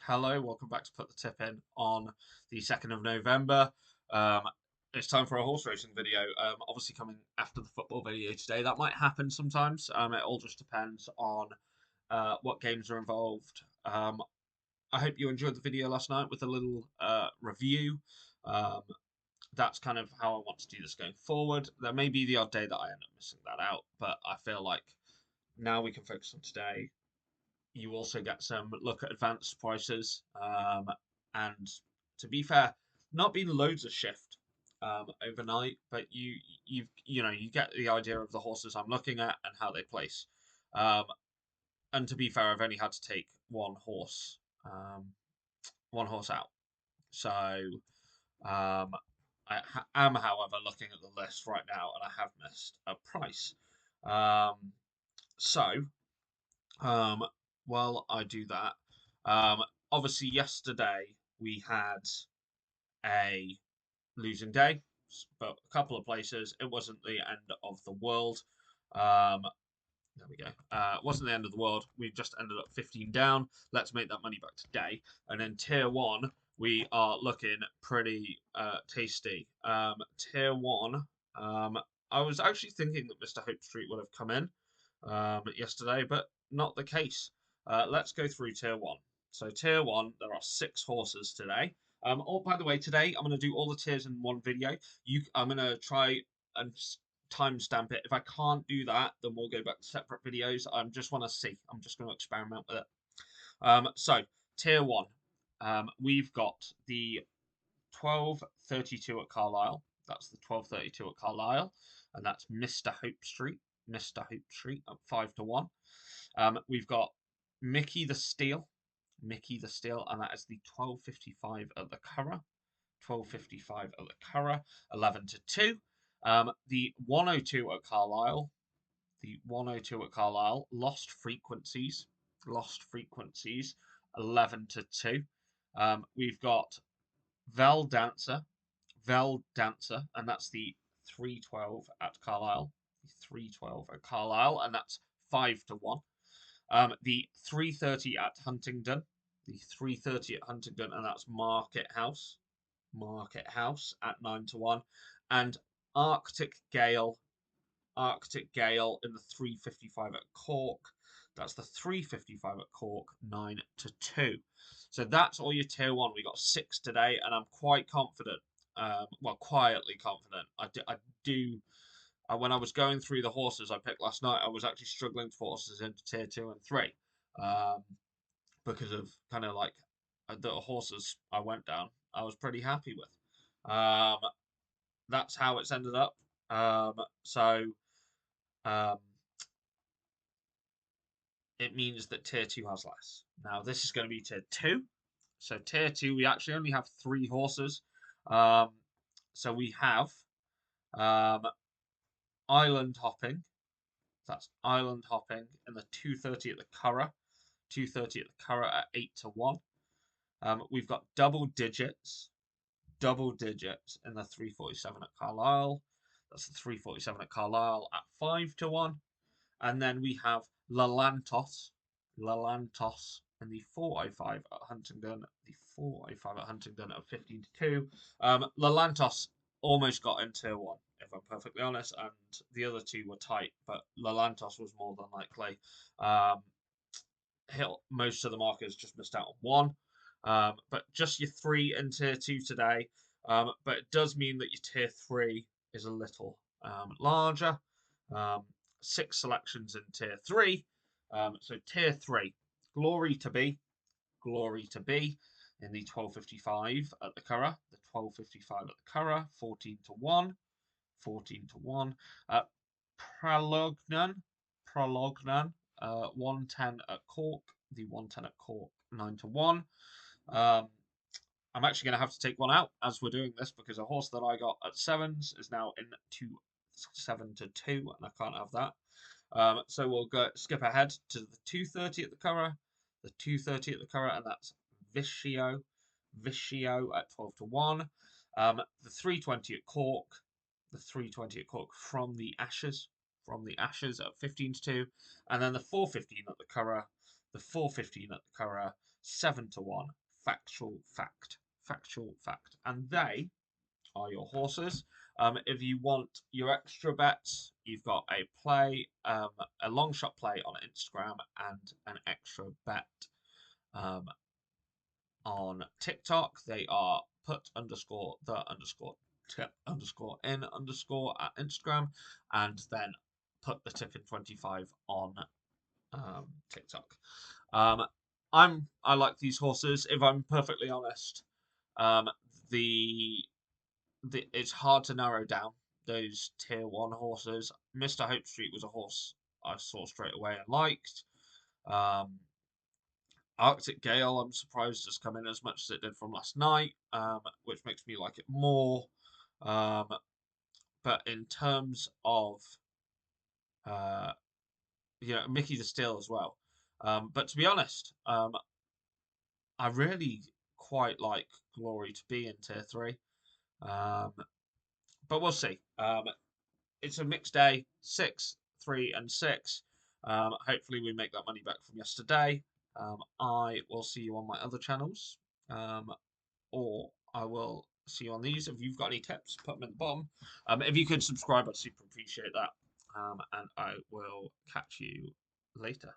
Hello, welcome back to Put the Tip In on the 2nd of November. Um, it's time for a horse racing video. Obviously, coming after the football video today. That might happen sometimes. It all just depends on what games are involved. I hope you enjoyed the video last night with a little review. Um, that's kind of how I want to do this going forward. There may be the odd day that I end up missing that out, but I feel like now we can focus on today. You also get some look at advanced prices. And to be fair, not been loads of shift overnight, but you get the idea of the horses I'm looking at and how they place. Um, and to be fair, I've only had to take one horse out. So I am, however, looking at the list right now, and I have missed a price. Um, so Um, while I do that, obviously yesterday we had a losing day, but a couple of places. It wasn't the end of the world. Um, there we go. It wasn't the end of the world. We just ended up 15 down. Let's make that money back today. And then tier one, we are looking pretty tasty. Tier one, I was actually thinking that Mr. Hope Street would have come in yesterday, but not the case. Let's go through tier one. So tier one, there are 6 horses today. Oh, by the way, today I'm going to do all the tiers in one video. I'm going to try and timestamp it. If I can't do that, then we'll go back to separate videos. I just want to see. I'm just going to experiment with it. So tier one, we've got the 1232 at Carlisle. That's the 1232 at Carlisle, and that's Mr. Hope Street. Mr. Hope Street at 5-1. We've got Mickey the Steel. Mickey the Steel, and that is the 1255 at the Curragh. 1255 at the Curragh, 11-2. The 102 at Carlisle. The 102 at Carlisle, Lost Frequencies. Lost Frequencies, 11-2. We've got Vel Dancer. Vel Dancer, and that's the 312 at Carlisle. The 312 at Carlisle, and that's 5-1. The 330 at Huntingdon. The 330 at Huntingdon, and that's Market House. Market House at 9-1. And Arctic Gale. Arctic Gale in the 355 at Cork. That's the 355 at Cork, 9-2. So that's all your tier one. We got 6 today, and I'm quite confident. Well, quietly confident. I do. When I was going through the horses I picked last night, I was actually struggling to put horses into tier 2 and 3 um, because of kind of like the horses I went down. I was pretty happy with. That's how it's ended up. So um, it means that tier 2 has less. Now, this is going to be tier 2. So, tier 2, we actually only have 3 horses. Um, so, we have um, Island Hopping. That's Island Hopping in the 230 at the Curragh. 230 at the Curragh at 8-1. We've got Double Digits. Double Digits in the 347 at Carlisle. That's the 347 at Carlisle at 5-1. And then we have Lalantos in the 405 at Huntingdon, the 405 at Huntingdon at 15-2. Lalantos almost got in tier 1, if I'm perfectly honest, and the other 2 were tight, but Lalantos was more than likely. Most of the markers just missed out on 1. But just your 3 in tier 2 today. But it does mean that your tier 3 is a little larger. 6 selections in tier 3. So tier 3, Glory to Be in the 1255 at the Curragh. The 1255 at the Curragh, 14-1. 14-1. Prolognan, 110 at Cork. The 110 at Cork, 9-1. I'm actually going to have to take one out as we're doing this because a horse that I got at 7s is now into 7-2, and I can't have that. So we'll skip ahead to the 230 at the Curragh, the 230 at the Curragh, and that's Vicio at 12-1. The 320 at Cork, the 320 at Cork from the Ashes at 15-2, and then the 415 at the Curragh, the 415 at the Curragh, 7-1, factual fact. Factual fact. And they are your horses. If you want your extra bets, you've got a long shot play on Instagram and an extra bet um, on TikTok. They are put underscore the underscore tip underscore in underscore at Instagram, and then put the tip in 25 on TikTok. Um, I like these horses. If I'm perfectly honest, um, the it's hard to narrow down those tier one horses. Mr. Hope Street was a horse I saw straight away and liked. Um, Arctic Gale, I'm surprised has come in as much as it did from last night, which makes me like it more. Um, but in terms of uh, Mickey the Still as well. But to be honest, I really quite like Glory to be in tier three. Um, but we'll see. It's a mixed day, 6, 3, and 6. Hopefully, we make that money back from yesterday. I will see you on my other channels, or I will see you on these. If you've got any tips, put them in the bottom. If you could subscribe, I'd super appreciate that. And I will catch you later.